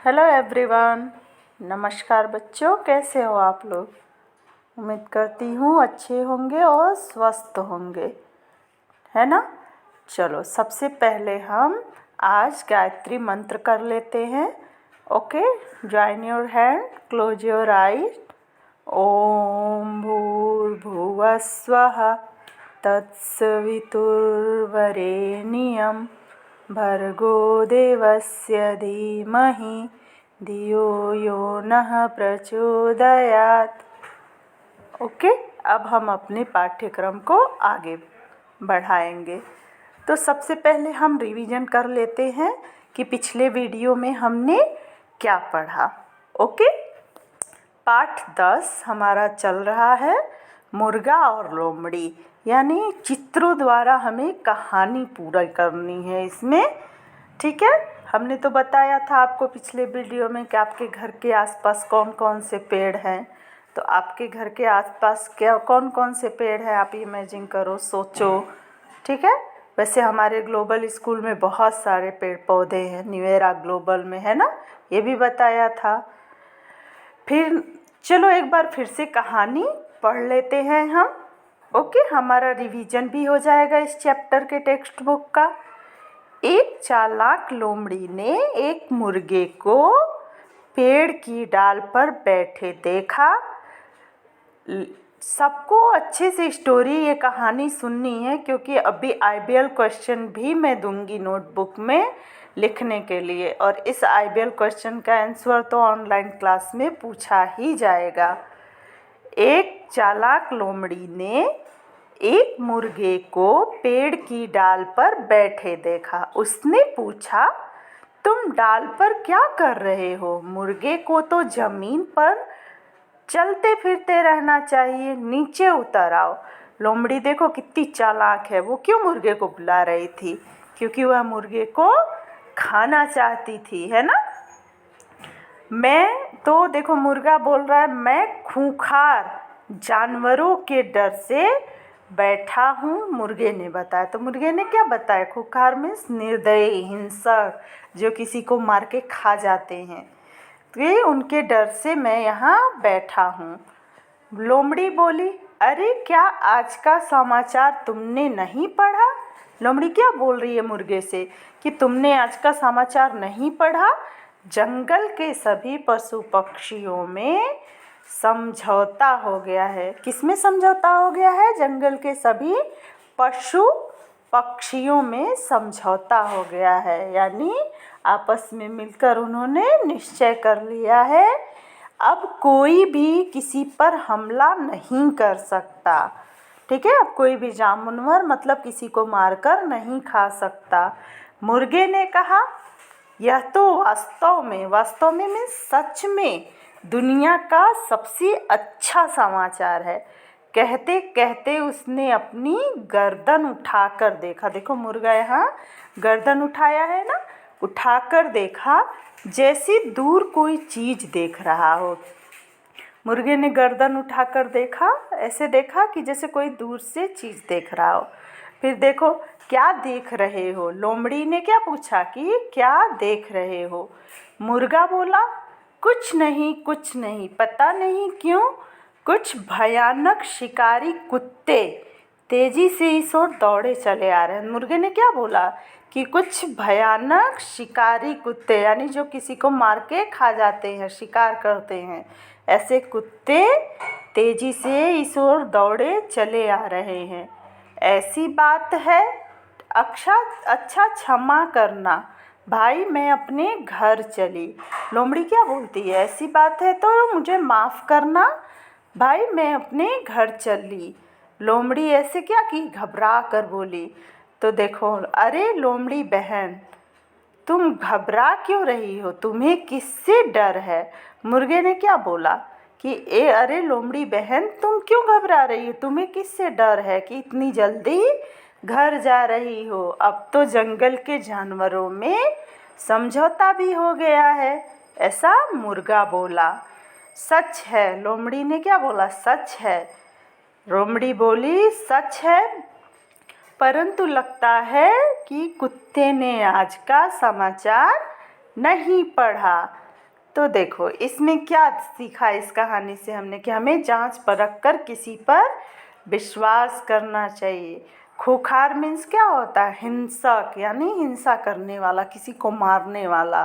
Hello everyone. नमस्कार बच्चों, कैसे हो आप लोग। उम्मीद करती हूँ अच्छे होंगे और स्वस्थ होंगे, है ना। चलो सबसे पहले हम आज गायत्री मंत्र कर लेते हैं। Okay, join your hand, close your eyes. ओम भूर्भुवः स्वः तत्सवितुर्वरेण्यं भर्गो देवस्य धीमहि धियो यो नः प्रचोदयात्। ओके, अब हम अपने पाठ्यक्रम को आगे बढ़ाएंगे। तो सबसे पहले हम रिवीजन कर लेते हैं कि पिछले वीडियो में हमने क्या पढ़ा। ओके, पाठ 10 हमारा चल रहा है मुर्गा और लोमड़ी, यानी चित्रों द्वारा हमें कहानी पूरा करनी है इसमें। ठीक है, हमने तो बताया था आपको पिछले वीडियो में कि आपके घर के आसपास कौन कौन से पेड़ हैं। तो आपके घर के आसपास क्या कौन कौन से पेड़ हैं, आप इमेजिन करो, सोचो। ठीक है, वैसे हमारे ग्लोबल स्कूल में बहुत सारे पेड़ पौधे हैं, न्यूएरा ग्लोबल में, है ना, ये भी बताया था। फिर चलो एक बार फिर से कहानी पढ़ लेते हैं हम। ओके, हमारा रिवीजन भी हो जाएगा इस चैप्टर के टेक्स्ट बुक का। एक चालाक लोमड़ी ने एक मुर्गे को पेड़ की डाल पर बैठे देखा। सबको अच्छे से स्टोरी, ये कहानी सुननी है, क्योंकि अभी आईबीएल क्वेश्चन भी मैं दूंगी नोटबुक में लिखने के लिए, और इस आईबीएल क्वेश्चन का आंसर तो ऑनलाइन क्लास में पूछा ही जाएगा। एक चालाक लोमड़ी ने एक मुर्गे को पेड़ की डाल पर बैठे देखा। उसने पूछा, तुम डाल पर क्या कर रहे हो? मुर्गे को तो जमीन पर चलते फिरते रहना चाहिए, नीचे उतर आओ। लोमड़ी देखो कितनी चालाक है, वो क्यों मुर्गे को बुला रही थी? क्योंकि वह मुर्गे को खाना चाहती थी, है ना। मैं तो देखो, मुर्गा बोल रहा है, मैं खूंखार जानवरों के डर से बैठा हूँ, मुर्गे ने बताया। तो मुर्गे ने क्या बताया? खूंखार मीन्स निर्दयी, हिंसक, जो किसी को मार के खा जाते हैं। तो ये उनके डर से मैं यहाँ बैठा हूँ। लोमड़ी बोली, अरे क्या आज का समाचार तुमने नहीं पढ़ा? लोमड़ी क्या बोल रही है मुर्गे से कि तुमने आज का समाचार नहीं पढ़ा? जंगल के सभी पशु पक्षियों में समझौता हो गया है। किसमें समझौता हो गया है? जंगल के सभी पशु पक्षियों में समझौता हो गया है, यानी आपस में मिलकर उन्होंने निश्चय कर लिया है, अब कोई भी किसी पर हमला नहीं कर सकता। ठीक है, अब कोई भी जानवर मतलब किसी को मारकर नहीं खा सकता। मुर्गे ने कहा, यह तो वास्तव में मीन्स सच में दुनिया का सबसे अच्छा समाचार है। कहते कहते उसने अपनी गर्दन उठाकर देखा। देखो मुर्गा यहाँ गर्दन उठाया है ना, उठाकर देखा जैसे दूर कोई चीज़ देख रहा हो। मुर्गे ने गर्दन उठाकर देखा, ऐसे देखा कि जैसे कोई दूर से चीज़ देख रहा हो। फिर देखो, क्या देख रहे हो? लोमड़ी ने क्या पूछा कि क्या देख रहे हो? मुर्गा बोला, कुछ नहीं, पता नहीं क्यों कुछ भयानक शिकारी कुत्ते तेजी से इस ओर दौड़े चले आ रहे हैं। मुर्गे ने क्या बोला कि कुछ भयानक शिकारी कुत्ते, यानी जो किसी को मार के खा जाते हैं, शिकार करते हैं, ऐसे कुत्ते तेजी से इस ओर दौड़े चले आ रहे हैं। ऐसी बात है, अच्छा क्षमा करना भाई, मैं अपने घर चली। लोमड़ी क्या बोलती है? ऐसी बात है तो मुझे माफ़ करना भाई, मैं अपने घर चली। लोमड़ी ऐसे क्या की, घबरा कर बोली। तो देखो, अरे लोमड़ी बहन, तुम घबरा क्यों रही हो? तुम्हें किससे डर है? मुर्गे ने क्या बोला कि अरे लोमड़ी बहन, तुम क्यों घबरा रही हो? तुम्हें किससे डर है कि इतनी जल्दी घर जा रही हो? अब तो जंगल के जानवरों में समझौता भी हो गया है, ऐसा मुर्गा बोला। सच है, लोमड़ी ने क्या बोला? सच है। लोमड़ी बोली, सच है, परंतु लगता है कि कुत्ते ने आज का समाचार नहीं पढ़ा। तो देखो इसमें क्या सीखा इस कहानी से हमने कि हमें जांच परख कर किसी पर विश्वास करना चाहिए। खूंखार मीन्स क्या होता है? हिंसक, यानी हिंसा करने वाला, किसी को मारने वाला।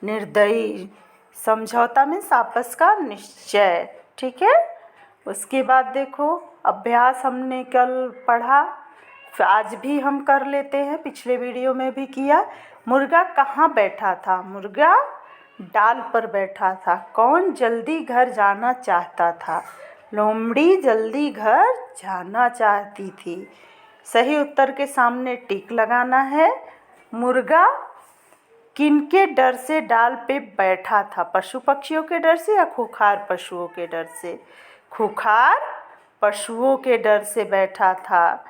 निर्दयी, समझौता मीन्स आपस का निश्चय। ठीक है। उसके बाद देखो अभ्यास हमने कल पढ़ा, आज भी हम कर लेते हैं, पिछले वीडियो में भी किया। मुर्गा कहाँ बैठा था? मुर्गा डाल पर बैठा था। कौन जल्दी घर जाना चाहता था? लोमड़ी जल्दी घर जाना चाहती थी। सही उत्तर के सामने टिक लगाना है। मुर्गा किनके डर से डाल पे बैठा था? पशु पक्षियों के डर से या खूंखार पशुओं के डर से? खूंखार पशुओं के डर से बैठा था।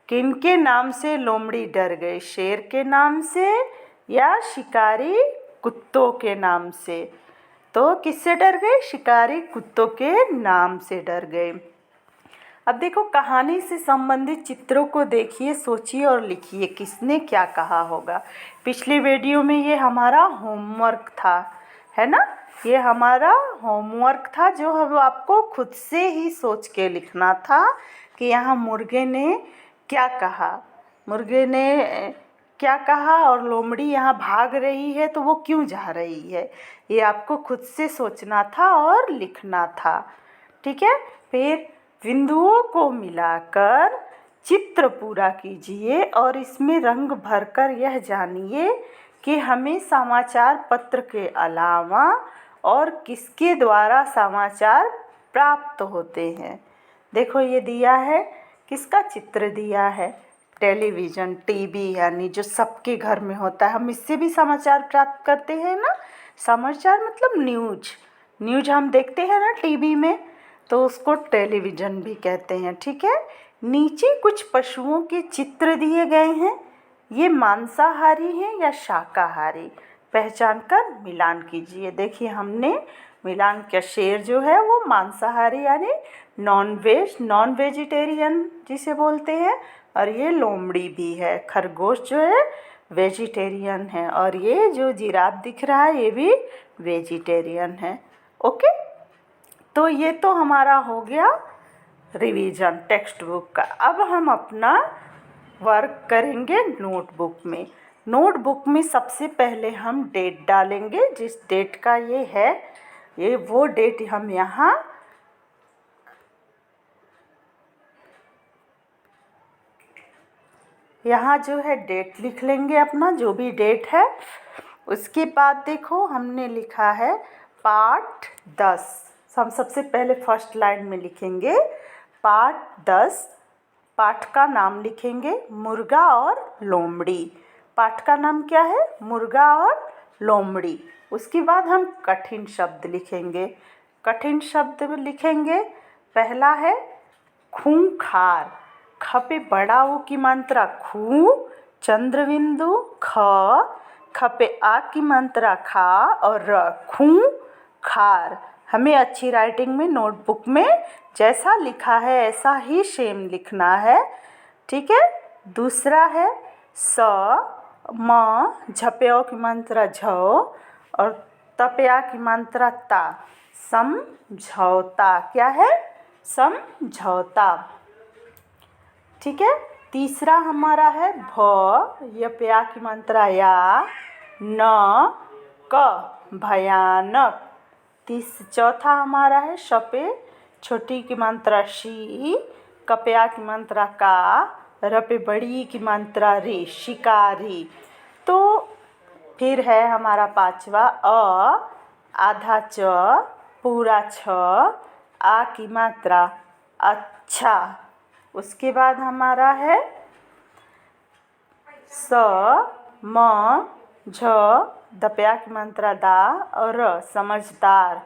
किनके नाम से लोमड़ी डर गई? शेर के नाम से या शिकारी कुत्तों के नाम से? तो किससे डर गई? शिकारी कुत्तों के नाम से डर गई। अब देखो कहानी से संबंधित चित्रों को देखिए, सोचिए और लिखिए किसने क्या कहा होगा। पिछले वीडियो में ये हमारा होमवर्क था, है ना? ये हमारा होमवर्क था जो हम आपको खुद से ही सोच के लिखना था कि यहाँ मुर्गे ने क्या कहा, मुर्गे ने क्या कहा और लोमड़ी यहाँ भाग रही है तो वो क्यों जा रही है, ये आपको खुद से सोचना था और लिखना था। ठीक है। फिर बिंदुओं को मिलाकर चित्र पूरा कीजिए और इसमें रंग भरकर यह जानिए कि हमें समाचार पत्र के अलावा और किसके द्वारा समाचार प्राप्त होते हैं। देखो ये दिया है, किसका चित्र दिया है? टेलीविज़न, टीवी, यानी जो सबके घर में होता है। हम इससे भी समाचार प्राप्त करते हैं ना। समाचार मतलब न्यूज हम देखते हैं ना टीवी में, तो उसको टेलीविज़न भी कहते हैं। ठीक है। नीचे कुछ पशुओं के चित्र दिए गए हैं। ये मांसाहारी हैं या शाकाहारी? पहचान कर मिलान कीजिए। देखिए हमने मिलान किया। शेर जो है वो मांसाहारी यानी नॉन वेजिटेरियन जिसे बोलते हैं, और ये लोमड़ी भी है। खरगोश जो है वेजिटेरियन है, और ये जो जिराफ दिख रहा है ये भी वेजिटेरियन है। ओके। तो ये तो हमारा हो गया रिवीजन टेक्स्ट बुक का। अब हम अपना वर्क करेंगे नोटबुक में। नोटबुक में सबसे पहले हम डेट डालेंगे, जिस डेट का ये है, ये वो डेट हम यहाँ जो है डेट लिख लेंगे अपना, जो भी डेट है। उसके बाद देखो हमने लिखा है पाठ 10। हम सबसे पहले फर्स्ट लाइन में लिखेंगे पाठ 10। पाठ का नाम लिखेंगे मुर्गा और लोमड़ी। पाठ का नाम क्या है? मुर्गा और लोमड़ी। उसके बाद हम कठिन शब्द लिखेंगे। कठिन शब्द लिखेंगे, पहला है खूंखार। ख पे बड़ा ऊ की मात्रा खू, चंद्रबिंदु ख पे आ की मात्रा खा और र, खूंखार। हमें अच्छी राइटिंग में नोटबुक में जैसा लिखा है ऐसा ही सेम लिखना है। ठीक है। दूसरा है स म, झप्यो की मात्रा झ और तप्या की मात्रा ता, समझौता। क्या है? समझौता। ठीक है। तीसरा हमारा है भ, यप्या की मात्रा या, न क, भयानक। चौथा हमारा है शपे, छोटी की मात्रा शी, कप्या की मात्रा का, रपे बड़ी की मात्रा री, शिकारी। तो फिर है हमारा पांचवा अ, आधा च, पूरा छ, आ की मात्रा अच्छा। उसके बाद हमारा है स, म, झ, दप्या की मात्रा दा और र, समझदार।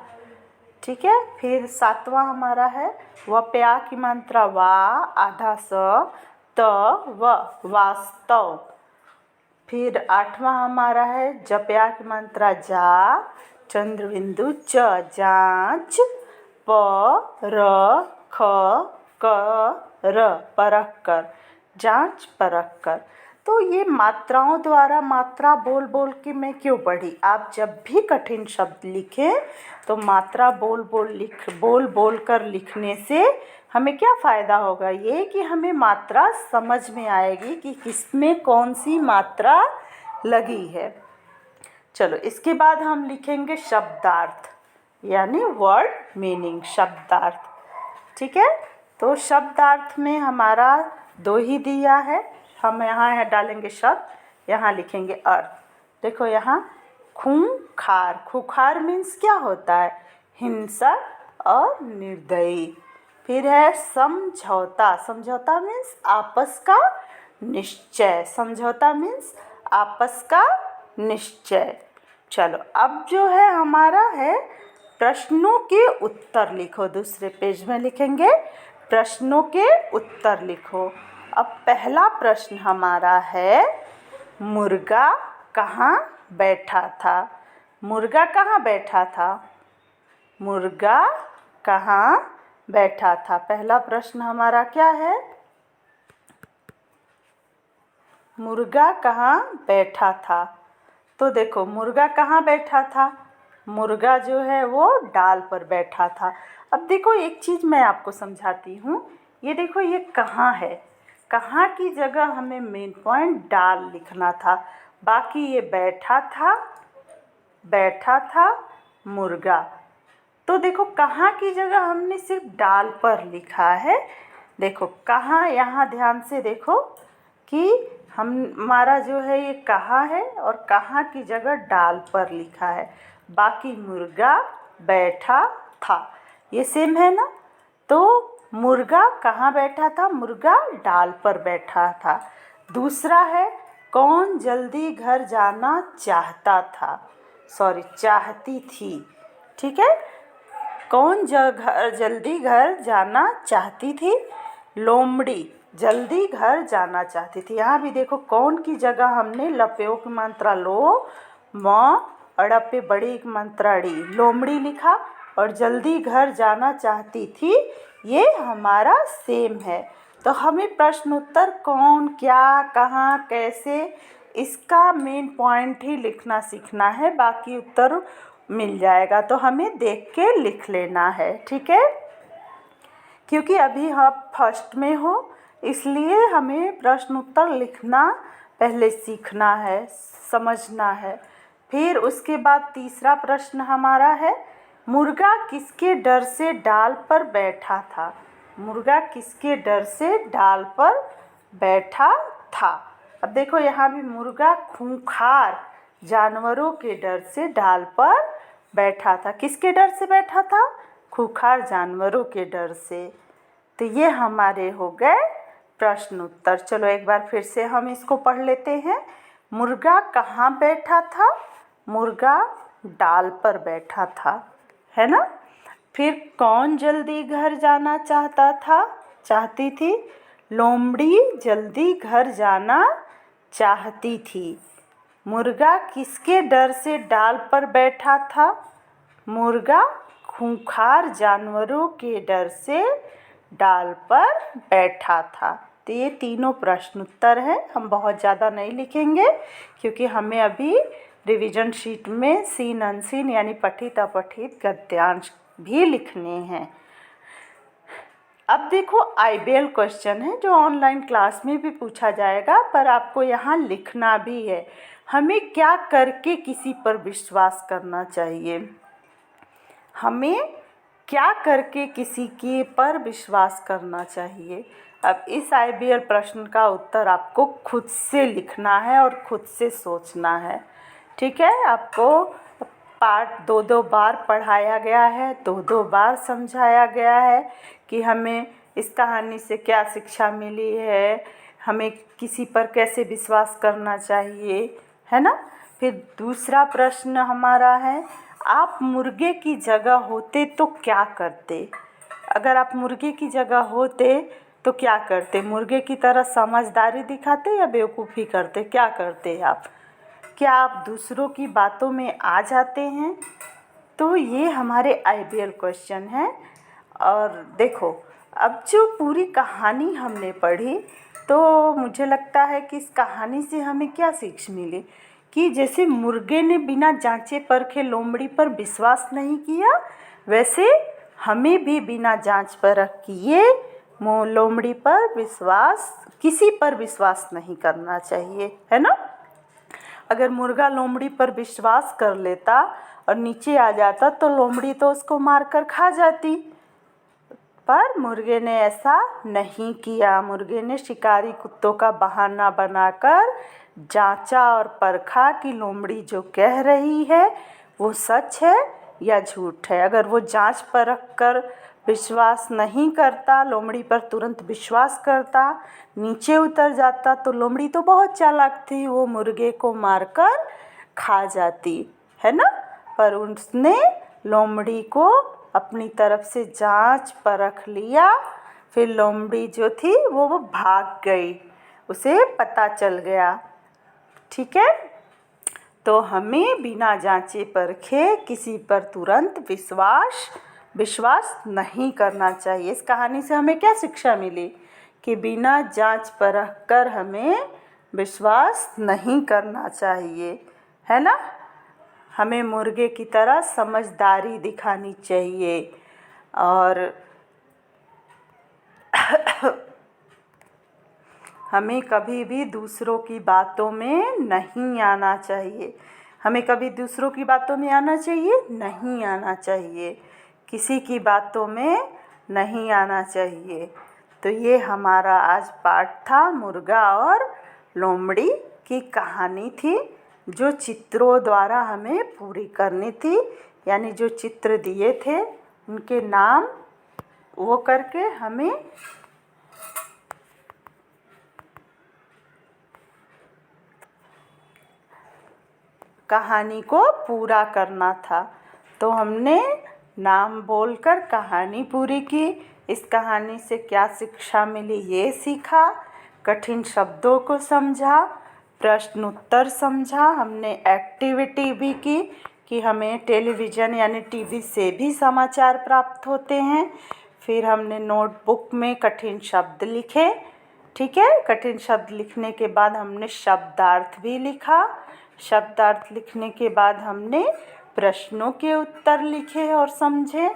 ठीक है। फिर सातवां हमारा है वप्या की मात्रा वा, आधा स, त, व, वास्तव। फिर आठवां हमारा है जप्या की मात्रा जा, चंद्रबिंदु च, जांच, प, र, ख, क, र, परख कर, जांच परख कर। तो ये मात्राओं द्वारा मात्रा बोल बोल के मैं क्यों पढ़ी। आप जब भी कठिन शब्द लिखें तो मात्रा बोल बोल कर लिखने से हमें क्या फ़ायदा होगा, ये कि हमें मात्रा समझ में आएगी कि किसमें कौन सी मात्रा लगी है। चलो इसके बाद हम लिखेंगे शब्दार्थ, यानी वर्ड मीनिंग, शब्दार्थ। ठीक है, तो शब्दार्थ में हमारा 2 ही दिया है। हम यहाँ डालेंगे शब्द, यहाँ लिखेंगे अर्थ। देखो यहाँ खूंखार, खूंखार मीन्स क्या होता है, हिंसक और निर्दयी। फिर है समझौता, समझौता मीन्स आपस का निश्चय, समझौता मीन्स आपस का निश्चय। चलो अब जो है हमारा है प्रश्नों के उत्तर लिखो। दूसरे पेज में लिखेंगे प्रश्नों के उत्तर लिखो। अब पहला प्रश्न हमारा है मुर्गा कहाँ बैठा था। मुर्गा कहाँ बैठा था, मुर्गा कहाँ बैठा था। पहला प्रश्न हमारा क्या है, मुर्गा कहाँ बैठा था। तो देखो मुर्गा कहाँ बैठा था, मुर्गा जो है वो डाल पर बैठा था। अब देखो एक चीज़ मैं आपको समझाती हूँ, ये देखो ये कहाँ है, कहाँ की जगह हमें मेन पॉइंट डाल लिखना था, बाकी ये बैठा था मुर्गा। तो देखो कहाँ की जगह हमने सिर्फ डाल पर लिखा है। देखो कहाँ, यहाँ ध्यान से देखो कि हमारा जो है ये कहाँ है और कहाँ की जगह डाल पर लिखा है, बाकी मुर्गा बैठा था, ये सेम है ना। तो मुर्गा कहाँ बैठा था, मुर्गा डाल पर बैठा था। दूसरा है कौन जल्दी घर जाना चाहता था, सॉरी चाहती थी। ठीक है, कौन जल्दी घर जाना चाहती थी, लोमड़ी जल्दी घर जाना चाहती थी। यहाँ भी देखो कौन की जगह हमने लपेओ की मात्रा लो, म अड़पे बड़ी की मात्रा ड़ी, लोमड़ी लिखा, और जल्दी घर जाना चाहती थी ये हमारा सेम है। तो हमें प्रश्न उत्तर कौन, क्या, कहाँ, कैसे, इसका मेन पॉइंट ही लिखना सीखना है, बाकी उत्तर मिल जाएगा। तो हमें देख के लिख लेना है, ठीक है, क्योंकि अभी आप फर्स्ट में हो, इसलिए हमें प्रश्न उत्तर लिखना पहले सीखना है, समझना है। फिर उसके बाद तीसरा प्रश्न हमारा है मुर्गा किसके डर से डाल पर बैठा था। मुर्गा किसके डर से डाल पर बैठा था। अब देखो यहाँ भी मुर्गा खूंखार जानवरों के डर से डाल पर बैठा था। किसके डर से बैठा था, खूंखार जानवरों के डर से। तो ये हमारे हो गए प्रश्न उत्तर। चलो एक बार फिर से हम इसको पढ़ लेते हैं। मुर्गा कहाँ बैठा था, मुर्गा डाल पर बैठा था, है ना। फिर कौन जल्दी घर जाना चाहता था, चाहती थी, लोमड़ी जल्दी घर जाना चाहती थी। मुर्गा किसके डर से डाल पर बैठा था, मुर्गा खूंखार जानवरों के डर से डाल पर बैठा था। तो ये तीनों प्रश्न उत्तर हैं। हम बहुत ज़्यादा नहीं लिखेंगे क्योंकि हमें अभी रिवीजन शीट में सीन अनसीन यानी पठित अपठित गद्यांश भी लिखने हैं। अब देखो आईबीएल क्वेश्चन है जो ऑनलाइन क्लास में भी पूछा जाएगा, पर आपको यहाँ लिखना भी है। हमें क्या करके किसी पर विश्वास करना चाहिए, हमें क्या करके किसी के पर विश्वास करना चाहिए। अब इस आईबीएल प्रश्न का उत्तर आपको खुद से लिखना है और खुद से सोचना है, ठीक है। आपको पार्ट 2-2 बार पढ़ाया गया है, 2-2 बार समझाया गया है कि हमें इस कहानी से क्या शिक्षा मिली है, हमें किसी पर कैसे विश्वास करना चाहिए, है ना। फिर दूसरा प्रश्न हमारा है आप मुर्गे की जगह होते तो क्या करते। अगर आप मुर्गे की जगह होते तो क्या करते, मुर्गे की तरह समझदारी दिखाते या बेवकूफ़ी करते, क्या करते आप। क्या आप दूसरों की बातों में आ जाते हैं। तो ये हमारे आईबीएल क्वेश्चन हैं। और देखो अब जो पूरी कहानी हमने पढ़ी तो मुझे लगता है कि इस कहानी से हमें क्या सीख मिली कि जैसे मुर्गे ने बिना जांचे परखे लोमड़ी पर विश्वास नहीं किया, वैसे हमें भी बिना जांच परख किए लोमड़ी पर विश्वास, किसी पर विश्वास नहीं करना चाहिए, है ना। अगर मुर्गा लोमड़ी पर विश्वास कर लेता और नीचे आ जाता तो लोमड़ी तो उसको मारकर खा जाती, पर मुर्गे ने ऐसा नहीं किया। मुर्गे ने शिकारी कुत्तों का बहाना बनाकर जांचा और परखा कि लोमड़ी जो कह रही है वो सच है या झूठ है। अगर वो जांच परख कर विश्वास नहीं करता, लोमड़ी पर तुरंत विश्वास करता, नीचे उतर जाता, तो लोमड़ी तो बहुत चालाक थी, वो मुर्गे को मारकर खा जाती, है ना। पर उसने लोमड़ी को अपनी तरफ से जांच परख लिया, फिर लोमड़ी जो थी वो भाग गई, उसे पता चल गया। ठीक है, तो हमें बिना जांचे परखे किसी पर तुरंत विश्वास नहीं करना चाहिए। इस कहानी से हमें क्या शिक्षा मिली कि बिना जांच परख कर हमें विश्वास नहीं करना चाहिए, है ना। हमें मुर्गे की तरह समझदारी दिखानी चाहिए और हमें कभी भी दूसरों की बातों में नहीं आना चाहिए। हमें कभी दूसरों की बातों में आना चाहिए, नहीं आना चाहिए, किसी की बातों में नहीं आना चाहिए। तो ये हमारा आज पाठ था, मुर्गा और लोमड़ी की कहानी थी, जो चित्रों द्वारा हमें पूरी करनी थी। यानी जो चित्र दिए थे उनके नाम वो करके हमें कहानी को पूरा करना था। तो हमने नाम बोलकर कहानी पूरी की। इस कहानी से क्या शिक्षा मिली ये सीखा, कठिन शब्दों को समझा, प्रश्न उत्तर समझा, हमने एक्टिविटी भी की कि हमें टेलीविज़न यानी टीवी से भी समाचार प्राप्त होते हैं। फिर हमने नोटबुक में कठिन शब्द लिखे। ठीक है, कठिन शब्द लिखने के बाद हमने शब्दार्थ भी लिखा। शब्दार्थ लिखने के बाद हमने प्रश्नों के उत्तर लिखे और समझे,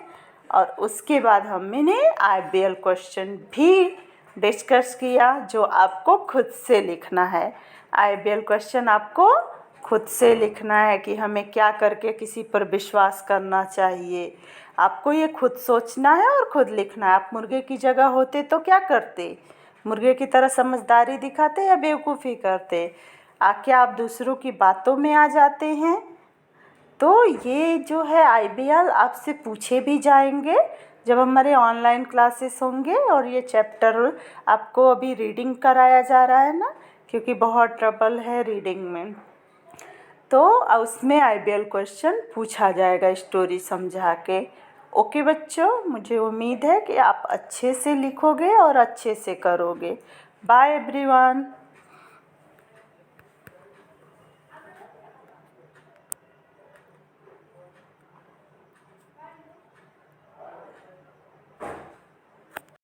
और उसके बाद हमने IBL क्वेश्चन भी डिस्कस किया, जो आपको खुद से लिखना है। IBL क्वेश्चन आपको खुद से लिखना है कि हमें क्या करके किसी पर विश्वास करना चाहिए। आपको ये खुद सोचना है और खुद लिखना है। आप मुर्गे की जगह होते तो क्या करते? मुर्गे की तरह समझदारी दिखाते या बेवकूफ़ी करते? क्या आप दूसरों की बातों में आ जाते हैं? तो ये जो है IBL आपसे पूछे भी जाएंगे जब हमारे ऑनलाइन क्लासेस होंगे। और ये चैप्टर आपको अभी रीडिंग कराया जा रहा है ना, क्योंकि बहुत ट्रबल है रीडिंग में, तो उसमें IBL क्वेश्चन पूछा जाएगा स्टोरी समझा के। ओके बच्चों, मुझे उम्मीद है कि आप अच्छे से लिखोगे और अच्छे से करोगे। Bye everyone.